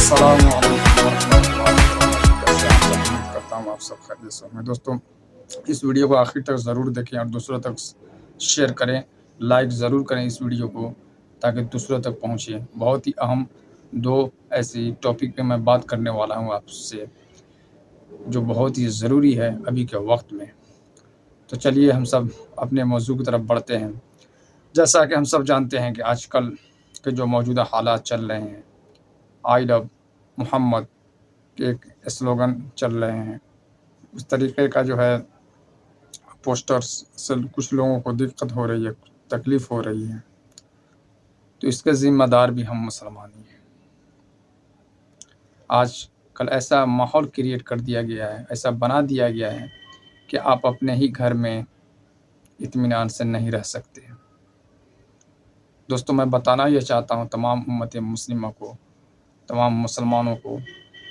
السلام علیکم ورحمۃ اللہ وبرکاتہ، کیسے ہیں آپ؟ امید کرتا ہوں آپ سب خیریت سے ہوں۔ دوستوں، اس ویڈیو کو آخر تک ضرور دیکھیں اور دوسروں تک شیئر کریں، لائک ضرور کریں اس ویڈیو کو تاکہ دوسروں تک پہنچے۔ بہت ہی اہم دو ایسی ٹاپک پہ میں بات کرنے والا ہوں آپ سے، جو بہت ہی ضروری ہے ابھی کے وقت میں۔ تو چلیے ہم سب اپنے موضوع کی طرف بڑھتے ہیں۔ جیسا کہ ہم سب جانتے ہیں کہ آج کل کے جو موجودہ حالات چل رہے ہیں، آئی لو محمد کے ایک سلوگن چل رہے ہیں، اس طریقے کا جو ہے پوسٹرز سے کچھ لوگوں کو دقت ہو رہی ہے، تکلیف ہو رہی ہے، تو اس کے ذمہ دار بھی ہم مسلمان ہی ہیں۔ آج کل ایسا ماحول کریٹ کر دیا گیا ہے، ایسا بنا دیا گیا ہے کہ آپ اپنے ہی گھر میں اطمینان سے نہیں رہ سکتے۔ دوستوں، میں بتانا یہ چاہتا ہوں تمام امت مسلمہ کو، تمام مسلمانوں کو،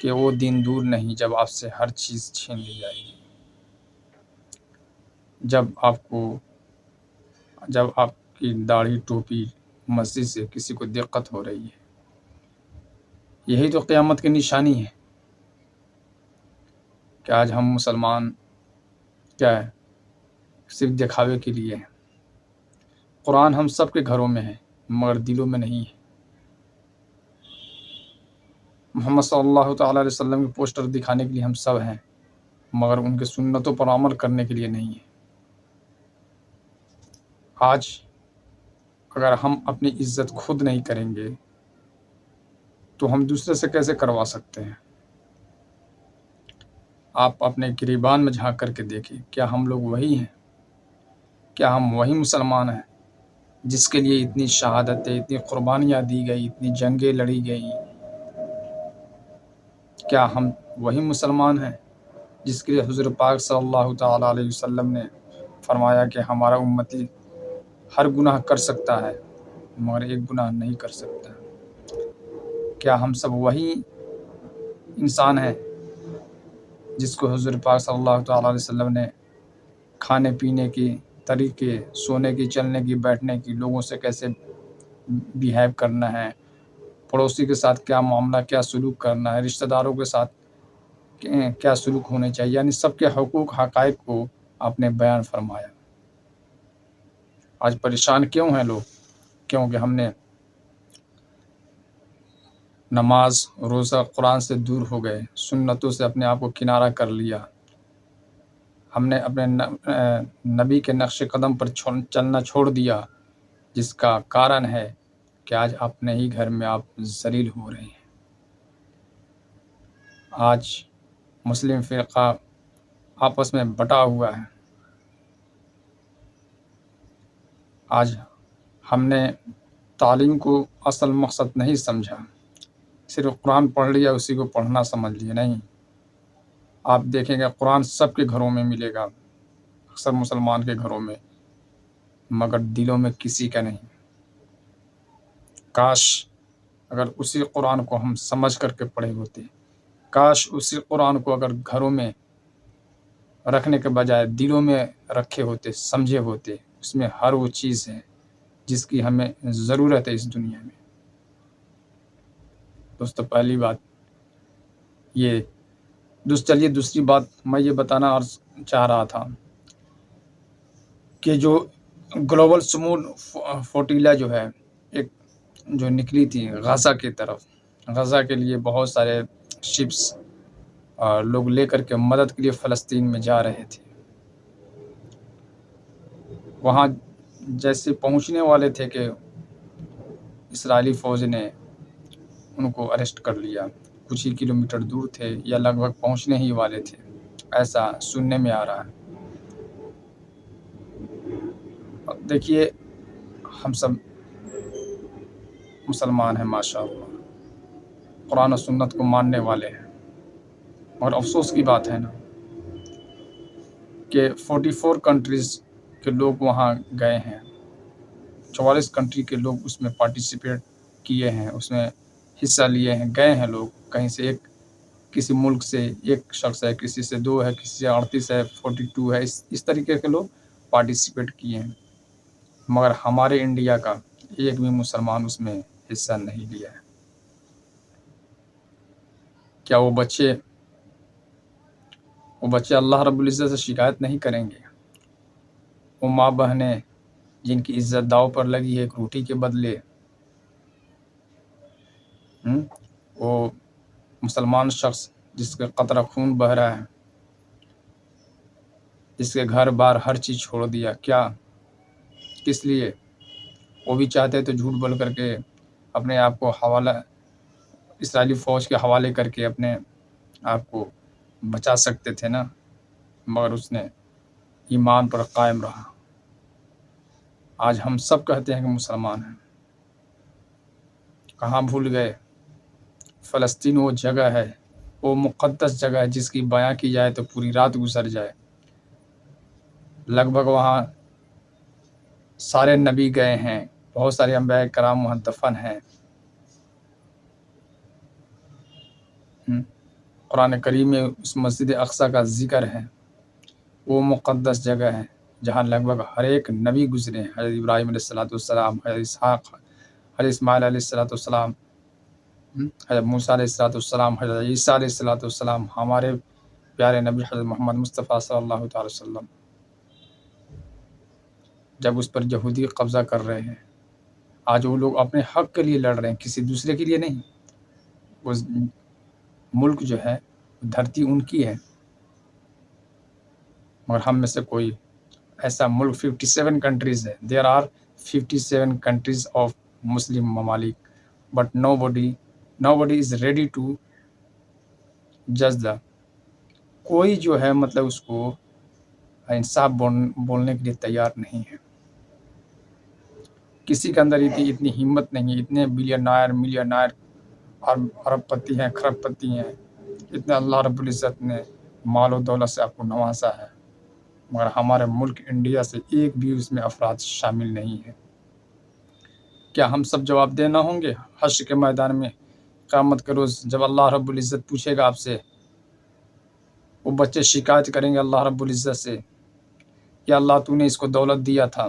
کہ وہ دن دور نہیں جب آپ سے ہر چیز چھین لی جائے گی، جب آپ کی داڑھی ٹوپی مسجد سے کسی کو دقت ہو رہی ہے۔ یہی تو قیامت کی نشانی ہے کہ آج ہم مسلمان کیا ہے، صرف دکھاوے کے لیے ہیں۔ قرآن ہم سب کے گھروں میں ہے مگر دلوں میں نہیں ہے۔ محمد صلی اللہ تعالیٰ علیہ وسلم کے پوسٹر دکھانے کے لیے ہم سب ہیں مگر ان کے سنتوں پر عمل کرنے کے لیے نہیں ہے۔ آج اگر ہم اپنی عزت خود نہیں کریں گے تو ہم دوسرے سے کیسے کروا سکتے ہیں؟ آپ اپنے گریبان میں جھانک کر کے دیکھیں، کیا ہم لوگ وہی ہیں؟ کیا ہم وہی مسلمان ہیں جس کے لیے اتنی شہادتیں، اتنی قربانیاں دی گئی، اتنی جنگیں لڑی گئی؟ کیا ہم وہی مسلمان ہیں جس کے لیے حضور پاک صلی اللہ تعالیٰ علیہ وسلم نے فرمایا کہ ہمارا امتی ہر گناہ کر سکتا ہے مگر ایک گناہ نہیں کر سکتا؟ کیا ہم سب وہی انسان ہیں جس کو حضور پاک صلی اللہ تعالیٰ علیہ وسلم نے کھانے پینے کی طریقے، سونے کی، چلنے کی، بیٹھنے کی، لوگوں سے کیسے بیہیو کرنا ہے، پڑوسی کے ساتھ کیا معاملہ، کیا سلوک کرنا ہے، رشتہ داروں کے ساتھ کیا سلوک ہونے چاہیے، یعنی سب کے حقوق، حقائق کو آپ نے بیان فرمایا۔ آج پریشان کیوں ہیں لوگ؟ کیونکہ ہم نے نماز، روزہ، قرآن سے دور ہو گئے، سنتوں سے اپنے آپ کو کنارہ کر لیا۔ ہم نے اپنے نبی کے نقش قدم پر چلنا چھوڑ دیا، جس کا کارن ہے کہ آج اپنے ہی گھر میں آپ ذلیل ہو رہے ہیں۔ آج مسلم فرقہ آپس میں بٹا ہوا ہے۔ آج ہم نے تعلیم کو اصل مقصد نہیں سمجھا، صرف قرآن پڑھ لیا، اسی کو پڑھنا سمجھ لیا۔ نہیں، آپ دیکھیں گے قرآن سب کے گھروں میں ملے گا، اکثر مسلمان کے گھروں میں، مگر دلوں میں کسی کا نہیں۔ کاش اگر اسی قرآن کو ہم سمجھ کر کے پڑھے ہوتے، کاش اسی قرآن کو اگر گھروں میں رکھنے کے بجائے دلوں میں رکھے ہوتے، سمجھے ہوتے۔ اس میں ہر وہ چیز ہے جس کی ہمیں ضرورت ہے اس دنیا میں۔ دوستو، پہلی بات یہ چلیے دوسری بات میں یہ بتانا اور چاہ رہا تھا کہ جو گلوبل سمول فوٹیلا جو ہے، ایک جو نکلی تھی غزہ کی طرف، غزہ کے لیے بہت سارے شپس اور لوگ لے کر کے مدد کے لیے فلسطین میں جا رہے تھے۔ وہاں جیسے پہنچنے والے تھے کہ اسرائیلی فوج نے ان کو اریسٹ کر لیا، کچھ ہی کلومیٹر دور تھے یا لگ بھگ پہنچنے ہی والے تھے، ایسا سننے میں آ رہا ہے۔ دیکھیے، ہم سب مسلمان ہیں ماشاءاللہ، قرآن و سنت کو ماننے والے ہیں، اور افسوس کی بات ہے نا کہ 44 کنٹریز کے لوگ وہاں گئے ہیں، 44 کنٹری کے لوگ اس میں پارٹیسپیٹ کیے ہیں، اس میں حصہ لیے ہیں، گئے ہیں لوگ کہیں سے، کسی ملک سے ایک شخص ہے، کسی سے 2 ہے، کسی سے 38 ہے، 42 ہے، اس طریقے کے لوگ پارٹیسپیٹ کیے ہیں، مگر ہمارے انڈیا کا ایک بھی مسلمان اس میں حصہ نہیں لیا ہے۔ کیا وہ بچے اللہ رب العزت سے شکایت نہیں کریں گے؟ وہ ماں بہنیں جن کی عزت داؤ پر لگی ہے ایک روٹی کے بدلے، وہ مسلمان شخص جس کا قطرہ خون بہہ رہا ہے، جس کے گھر بار ہر چیز چھوڑ دیا، کیا کس لیے؟ وہ بھی چاہتے تو جھوٹ بول کر کے اپنے آپ کو اسرائیلی فوج کے حوالے کر کے اپنے آپ کو بچا سکتے تھے نا، مگر اس نے ایمان پر قائم رہا۔ آج ہم سب کہتے ہیں کہ مسلمان ہیں، کہاں بھول گئے؟ فلسطین وہ جگہ ہے، وہ مقدس جگہ ہے جس کی بیاں کی جائے تو پوری رات گزر جائے۔ لگ بھگ وہاں سارے نبی گئے ہیں، بہت سارے انبیاء کرام وہاں دفن ہیں۔ قرآن کریم میں اس مسجد اقصی کا ذکر ہے، وہ مقدس جگہ ہے جہاں لگ بھگ ہر ایک نبی گزرے ہیں، حضرت ابراہیم علیہ السلام، حضرت اسحاق، حضرت اسماعیل علیہ السلام، حضرت موسیٰ علیہ السلام، حضرت عیسیٰ علیہ السلام، ہمارے پیارے نبی حضرت محمد مصطفیٰ صلی اللہ تعالی وسلم۔ جب اس پر یہودی قبضہ کر رہے ہیں، آج وہ لوگ اپنے حق کے لیے لڑ رہے ہیں، کسی دوسرے کے لیے نہیں۔ وہ ملک جو ہے، دھرتی ان کی ہے، مگر ہم میں سے کوئی ایسا ملک 57 کنٹریز ہے، دیر آر 57 کنٹریز آف مسلم ممالک، but nobody is ready to judge the، کوئی جو ہے مطلب اس کو انصاف بولنے کے لیے تیار نہیں ہے۔ کسی کے اندر اتنی ہمت نہیں ہے، اتنے بلینائر ملینائر اور ارب پتی ہیں، کھرب پتی ہیں، اتنے اللہ رب العزت نے مال و دولت سے آپ کو نوازا ہے، مگر ہمارے ملک انڈیا سے ایک بھی اس میں افراد شامل نہیں ہیں۔ کیا ہم سب جواب دینا ہوں گے حشر کے میدان میں، قیامت کے روز جب اللہ رب العزت پوچھے گا آپ سے؟ وہ بچے شکایت کریں گے اللہ رب العزت سے، یا اللہ تو نے اس کو دولت دیا تھا،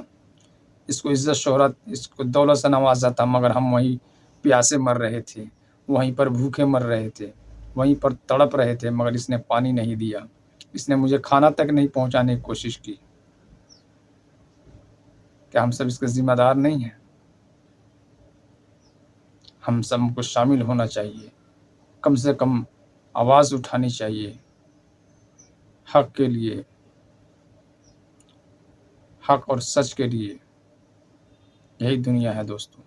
اس کو عزت شہرت، اس کو دولت سے نوازا تھا، مگر ہم وہیں پیاسے مر رہے تھے، وہیں پر بھوکے مر رہے تھے، وہیں پر تڑپ رہے تھے، مگر اس نے پانی نہیں دیا، اس نے مجھے کھانا تک نہیں پہنچانے کی کوشش کی۔ کیا ہم سب اس کے ذمہ دار نہیں ہیں؟ ہم سب کو شامل ہونا چاہیے، کم سے کم آواز اٹھانی چاہیے حق کے لیے، حق اور سچ کے لیے۔ یہی دنیا ہے دوستو۔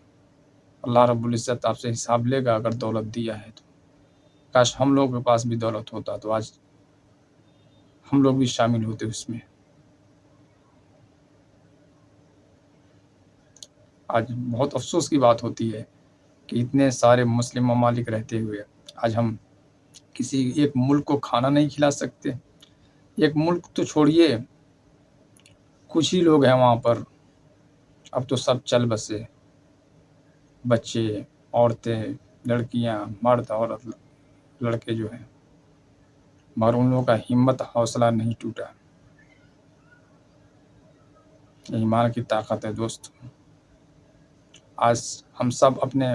اللہ رب العزت آپ سے حساب لے گا اگر دولت دیا ہے تو۔ کاش ہم لوگوں کے پاس بھی دولت ہوتا تو آج ہم لوگ بھی شامل ہوتے اس میں۔ آج بہت افسوس کی بات ہوتی ہے کہ اتنے سارے مسلم ممالک رہتے ہوئے آج ہم کسی ایک ملک کو کھانا نہیں کھلا سکتے۔ ایک ملک تو چھوڑیے، کچھ ہی لوگ ہیں وہاں پر، اب تو سب چل بسے، بچے، عورتیں، لڑکیاں، مرد، عورت، لڑکے جو ہیں، مگر ان لوگوں کا ہمت حوصلہ نہیں ٹوٹا۔ ایمان کی طاقت ہے دوست۔ آج ہم سب اپنے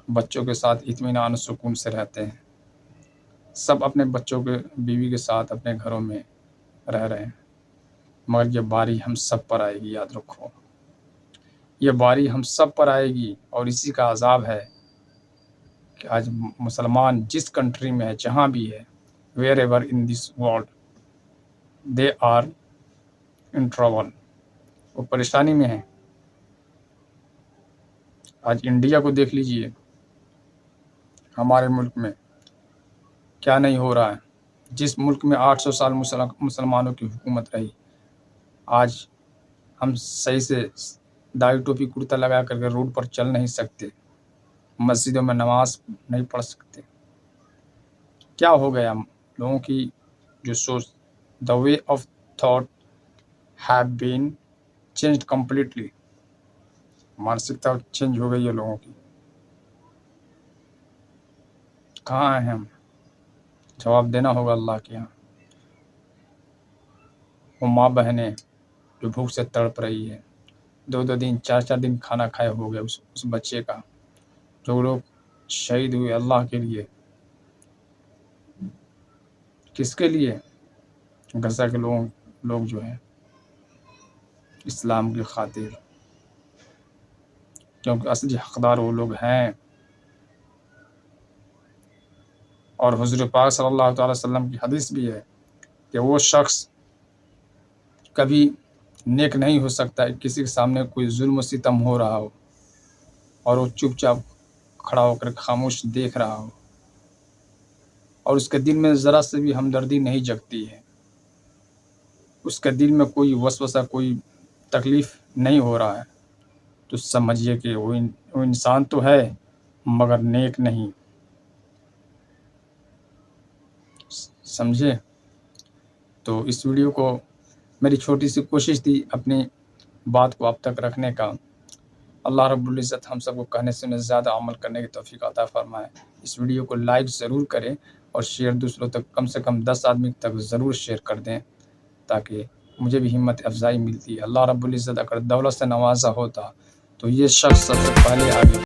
بچوں کے ساتھ اطمینان و سکون سے رہتے ہیں، سب اپنے بچوں کے، بیوی کے ساتھ اپنے گھروں میں رہ رہے ہیں، مگر یہ باری ہم سب پر آئے گی، یاد رکھو، یہ باری ہم سب پر آئے گی، اور اسی کا عذاب ہے کہ آج مسلمان جس کنٹری میں ہے، جہاں بھی ہے، wherever in this world they are in trouble, وہ پریشانی میں ہے۔ آج انڈیا کو دیکھ لیجئے، ہمارے ملک میں کیا نہیں ہو رہا ہے۔ جس ملک میں 800 سال مسلمانوں کی حکومت رہی، آج ہم صحیح سے داڑھی ٹوپی کرتا لگا کر کے روڈ پر چل نہیں سکتے، مسجدوں میں نماز نہیں پڑھ سکتے۔ کیا ہو گیا لوگوں کی جو سوچ، the way of thought have been changed completely، مانسکتا چینج ہو گئی ہے لوگوں کی۔ کہاں ہیں ہم؟ جواب دینا ہوگا اللہ کے یہاں۔ وہ ماں بہنیں جو بھوک سے تڑپ رہی ہے، 2 دن 4 دن کھانا کھائے ہو گیا اس بچے کا، جو لوگ شہید ہوئے اللہ کے لیے، کس کے لیے؟ غزہ کے لوگ جو ہیں اسلام کی خاطر، کیونکہ اصلی حقدار وہ لوگ ہیں۔ اور حضور پاک صلی اللہ تعالی وسلم کی حدیث بھی ہے کہ وہ شخص کبھی نیک نہیں ہو سکتا ہے کسی کے سامنے کوئی ظلم و ستم ہو رہا ہو اور وہ چپ چاپ کھڑا ہو کر خاموش دیکھ رہا ہو، اور اس کے دل میں ذرا سے بھی ہمدردی نہیں جگتی ہے، اس کے دل میں کوئی وسوسہ، کوئی تکلیف نہیں ہو رہا ہے، تو سمجھیے کہ وہ انسان تو ہے مگر نیک نہیں۔ سمجھے؟ تو اس ویڈیو کو میری چھوٹی سی کوشش تھی اپنی بات کو اب تک رکھنے کا۔ اللہ رب العزت ہم سب کو کہنے سے زیادہ عمل کرنے کی توفیق عطا فرمائے۔ اس ویڈیو کو لائک ضرور کریں اور شیئر دوسروں تک کم سے کم 10 آدمی تک ضرور شیئر کر دیں تاکہ مجھے بھی ہمت افزائی ملتی ہے۔ اللہ رب العزت اگر دولت سے نوازا ہوتا تو یہ شخص سب سے پہلے آگے